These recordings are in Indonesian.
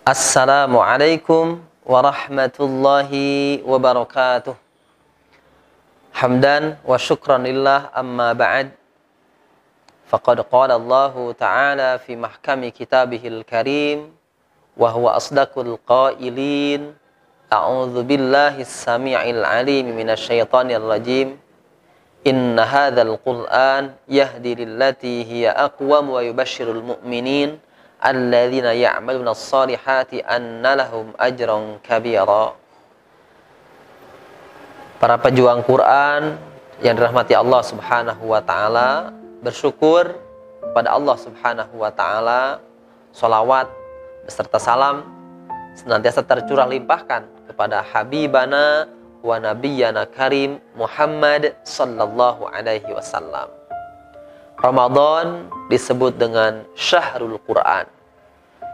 Assalamualaikum warahmatullahi wabarakatuh. Hamdan wa syukran lillah, amma ba'd. Faqad qala Allah Ta'ala fi mahkami kitabihil karim wa huwa asdaqul qailin. A'udzu billahi as-sami'il 'alim minasy syaithanir rajim. Inna hadzal Qur'an yahdi lillati hiya aqwam wa yubashshirul mu'minin alladzina ya'maluna as-salihati anna lahum ajran kabira. Para pejuang Quran yang dirahmati Allah Subhanahu wa taala, bersyukur kepada Allah Subhanahu wa taala, sholawat beserta salam senantiasa tercurah limpahkan kepada habibana wa nabiyyana karim Muhammad sallallahu alaihi wasallam. Ramadan disebut dengan syahrul Quran.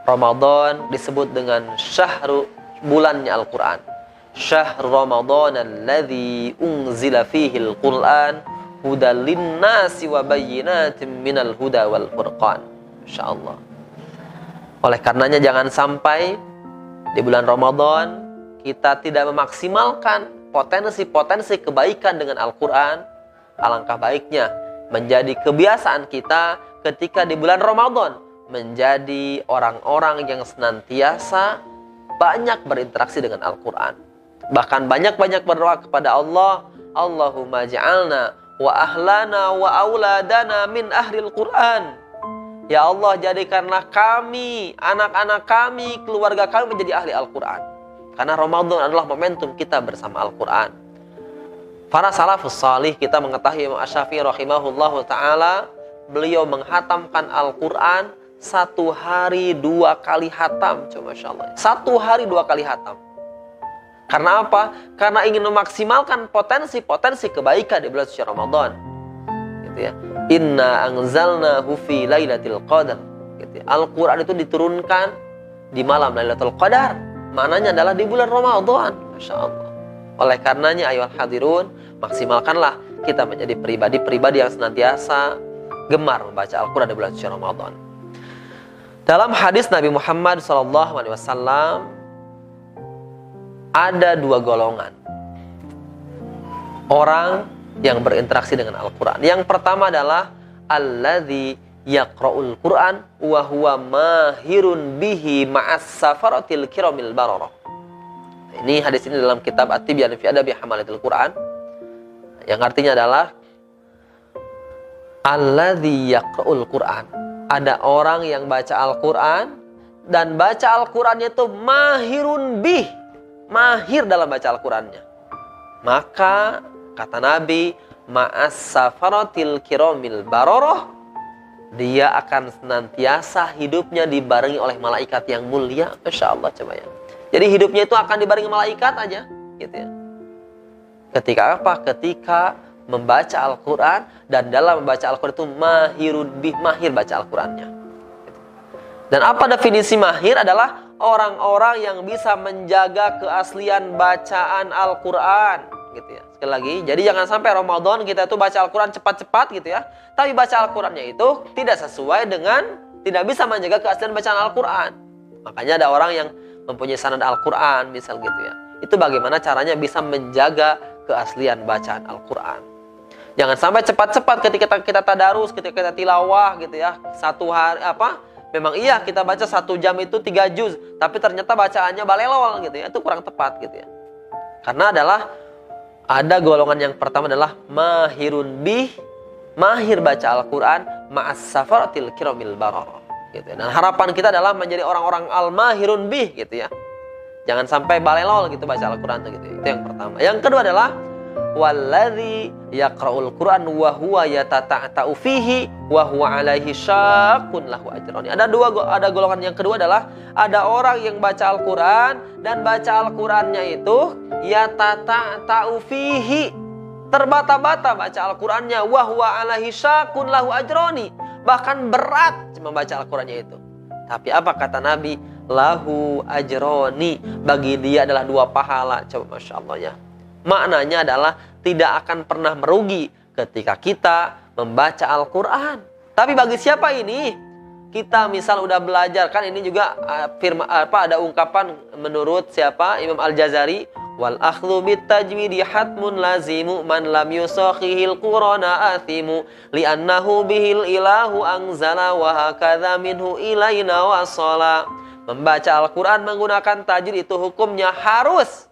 Ramadan disebut dengan bulannya Al-Quran. Syahr Ramadan alladzi unzila fihi al-Quran hudal linnasi wa bayyinatin minal huda wal furqan. Masyaallah. Oleh karenanya jangan sampai di bulan Ramadan kita tidak memaksimalkan potensi-potensi kebaikan dengan Al-Quran. Alangkah baiknya menjadi kebiasaan kita ketika di bulan Ramadan menjadi orang-orang yang senantiasa banyak berinteraksi dengan Al-Quran. Bahkan banyak-banyak berdoa kepada Allah, Allahumma ja'alna wa ahlana wa auladana min ahlil Quran. Ya Allah, jadikanlah kami, anak-anak kami, keluarga kami menjadi ahli Al-Quran. Karena Ramadan adalah momentum kita bersama Al-Quran. Para salafus salih, kita mengetahui Imam Asy-Syafi'i rahimahullahu ta'ala, beliau menghatamkan Al-Quran 1 hari 2 kali hatam. Coba Masya Allah, 1 hari 2 kali hatam. Karena apa? Karena ingin memaksimalkan potensi-potensi kebaikan di bulan suci Ramadan. Gitu ya. Inna anzalnahu fi lailatul qadar. Gitu ya. Al-Quran itu diturunkan di malam Lailatul Qadar. Maknanya adalah di bulan Ramadan. Masya Allah. Oleh karenanya ayuhal hadirun, maksimalkanlah kita menjadi pribadi-pribadi yang senantiasa gemar membaca Al-Quran di bulan suci Ramadan. Dalam hadis Nabi Muhammad SAW ada 2 golongan orang yang berinteraksi dengan Al-Quran. Yang pertama adalah alladzi yaqra'ul Quran wa huwa mahirun bihi ma'as safaratil kiramil bararah. Ini hadis ini dalam kitab At-Tibyan fi Adabi Hamalatil Quran, yang artinya adalah alladzi yaqra'ul Quran. Ada orang yang baca Al-Quran dan baca Al-Qurannya itu mahirun bih, mahir dalam baca Al-Qurannya. Maka kata Nabi, ma'as safaratil kiramil bararah, dia akan senantiasa hidupnya dibarengi oleh malaikat yang mulia. Masya Allah, coba ya. Jadi hidupnya itu akan dibarengi malaikat aja, gitu ya. Ketika apa? Ketika membaca Al-Quran, dan dalam membaca Al-Quran itu mahirun bih, mahir baca Al-Qurannya. Dan apa definisi mahir? Adalah orang-orang yang bisa menjaga keaslian bacaan Al-Quran, gitu ya. Sekali lagi, jadi jangan sampai Ramadan kita itu baca Al-Quran cepat-cepat, gitu ya. Tapi baca Al-Qurannya itu tidak sesuai dengan, tidak bisa menjaga keaslian bacaan Al-Quran. Makanya ada orang yang mempunyai sanad Al-Quran, misal gitu ya. Itu bagaimana caranya bisa menjaga keaslian bacaan Al-Quran. Jangan sampai cepat-cepat ketika kita tadarus, ketika kita tilawah gitu ya. 1 hari memang iya kita baca 1 jam itu 3 juz, tapi ternyata bacaannya balelol gitu ya. Itu kurang tepat gitu ya. Karena ada golongan yang pertama adalah mahirun bih, mahir baca Al-Quran ma'as safaratil kiramil bararah. Gitu ya. Dan harapan kita adalah menjadi orang-orang al-mahirun bih, gitu ya. Jangan sampai balelol gitu baca Al-Quran gitu ya. Itu yang pertama. Yang kedua adalah walladzi yaqra'ul Quran wa huwa yatata'u fihi wa huwa 'alaihi syaqqun lahu ajrani. Ada golongan yang kedua adalah ada orang yang baca Al-Quran dan baca Al-Qurannya itu yatata'u fihi, terbata-bata baca Al-Qurannya, wa huwa 'alaihi syaqqun lahu ajrani, bahkan berat membaca Al-Qurannya itu. Tapi apa kata Nabi? Lahu ajroni, bagi dia adalah 2 pahala. Coba Masya Allah ya. Maknanya adalah tidak akan pernah merugi ketika kita membaca Al-Quran. Tapi bagi siapa ini? kita misal udah belajar, kan ini juga ada ungkapan menurut siapa? Imam Al-Jazari, wal akhdhu bit tajwidi hatmun lazimu man lam yusakhihil qurana athimu li'annahu bihil ilahu anzala wa hakadha minhu ilaina wasala. Membaca Al-Quran menggunakan tajwid itu hukumnya harus.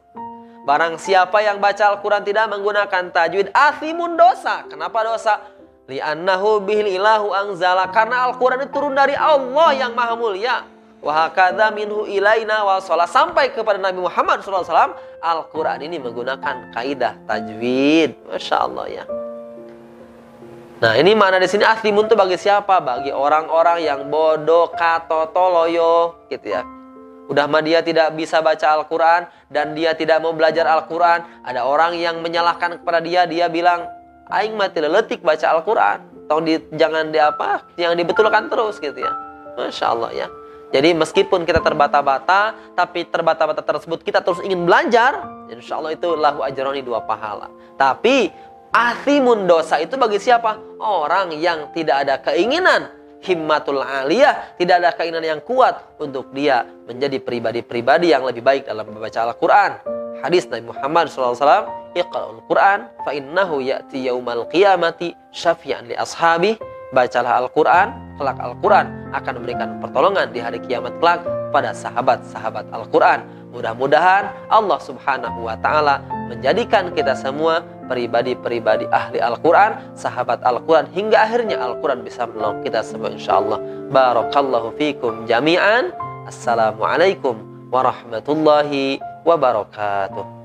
Barang siapa yang baca Al-Quran tidak menggunakan tajwid, athimun, dosa. Kenapa dosa? Li'annahu bihil ilahu anzala, karena Al-Quran itu turun dari Allah yang maha mulia. Wa hakadha minhu ilaina wasala, sampai kepada Nabi Muhammad SAW. Al-Quran ini menggunakan kaidah tajwid. Masya Allah ya. Nah, ini mana di sini athimun itu bagi siapa? Bagi orang-orang yang bodoh, katotoloyo, gitu ya. Udah mah dia tidak bisa baca Al-Quran dan dia tidak mau belajar Al-Quran. Ada orang yang menyalahkan kepada dia, dia bilang, aing mah tidak letik baca Al-Quran. Jangan dibetulkan terus gitu ya. Masya Allah ya. Jadi meskipun kita terbata-bata, tapi terbata-bata tersebut kita terus ingin belajar, insya Allah itu lahu ajroni, 2 pahala. Tapi athimun, dosa itu bagi siapa? Orang yang tidak ada keinginan himmatul aliyah, tidak ada keinginan yang kuat untuk dia menjadi pribadi-pribadi yang lebih baik dalam membaca Al-Quran. Hadis Nabi Muhammad SAW, Iqra'ul Quran fa innahu ya'ti yaumal qiyamati syafi'an li ashabi. Bacalah Al-Quran, kelak Al-Quran akan memberikan pertolongan di hari kiamat kelak pada sahabat-sahabat Al-Quran. Mudah-mudahan Allah Subhanahu wa ta'ala menjadikan kita semua pribadi-pribadi ahli Al-Quran, sahabat Al-Quran, hingga akhirnya Al-Quran bisa menolong kita semua insyaAllah. Barakallahu fikum jami'an. Assalamualaikum warahmatullahi wabarakatuh.